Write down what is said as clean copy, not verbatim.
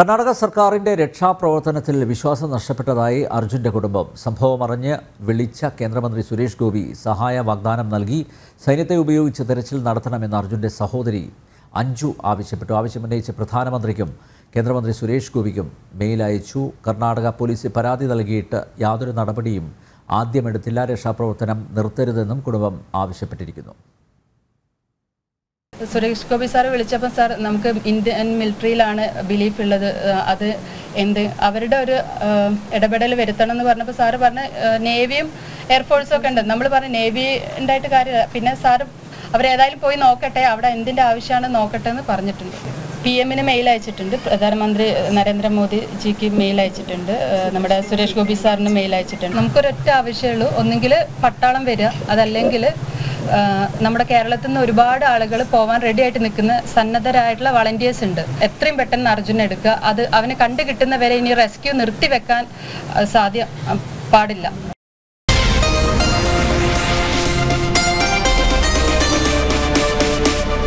കർണാടക സർക്കാരിന്റെ രക്ഷാപ്രവർത്തനത്തിൽ വിശ്വാസം നഷ്ടപ്പെട്ടതായി അർജുന്റെ കുടുംബം. സംഭവം അറിഞ്ഞ് വിളിച്ച കേന്ദ്രമന്ത്രി സുരേഷ് ഗോപി സഹായ വാഗ്ദാനം നൽകി സൈന്യത്തെ ഉപയോഗിച്ച് തെരച്ചിൽ നടത്തണമെന്ന് അർജുന്റെ സഹോദരി അഞ്ജു ആവശ്യപ്പെട്ടു. ആവശ്യമുന്നയിച്ച് പ്രധാനമന്ത്രിക്കും കേന്ദ്രമന്ത്രി സുരേഷ് ഗോപിക്കും മെയിൽ അയച്ചു. കർണാടക പോലീസിൽ പരാതി നൽകിയിട്ട് യാതൊരു നടപടിയും ആദ്യമെടുത്തില്ല. രക്ഷാപ്രവർത്തനം നിർത്തരുതെന്നും കുടുംബം ആവശ്യപ്പെട്ടിരിക്കുന്നു. സുരേഷ് ഗോപി സാർ വിളിച്ചപ്പോൾ സാർ നമുക്ക് ഇന്ത്യൻ മിലിറ്ററിയിലാണ് ബിലീഫ് ഉള്ളത്, അത് അവരുടെ ഒരു ഇടപെടൽ വരുത്തണം എന്ന് പറഞ്ഞപ്പോൾ സാറ് പറഞ്ഞ നേവിയും എയർഫോഴ്സും ഒക്കെ ഉണ്ട്. നമ്മൾ പറഞ്ഞ നേവി ഉണ്ടായിട്ട് കാര്യമില്ല. പിന്നെ സാറ് അവരേതായാലും പോയി നോക്കട്ടെ, അവിടെ എന്തിൻ്റെ ആവശ്യമാണ് നോക്കട്ടെ എന്ന് പറഞ്ഞിട്ടുണ്ട്. PM-ന് മെയിൽ അയച്ചിട്ടുണ്ട്, പ്രധാനമന്ത്രി നരേന്ദ്രമോദിജിക്ക് മെയിൽ അയച്ചിട്ടുണ്ട്, നമ്മുടെ സുരേഷ് ഗോപി സാറിന് മെയിൽ അയച്ചിട്ടുണ്ട്. നമുക്കൊരൊറ്റ ആവശ്യമുള്ളൂ, ഒന്നുകിൽ പട്ടാളം വരിക, അതല്ലെങ്കിൽ നമ്മുടെ കേരളത്തിൽ നിന്ന് ഒരുപാട് ആളുകൾ പോകാൻ റെഡി ആയിട്ട് നിൽക്കുന്ന സന്നദ്ധരായിട്ടുള്ള വളണ്ടിയേഴ്സ് ഉണ്ട്. എത്രയും പെട്ടെന്ന് അർജുനെ എടുക്കുക. അത് അവനെ കണ്ടു കിട്ടുന്നവരെ ഇനി റെസ്ക്യൂ നിർത്തിവെക്കാൻ പാടില്ല.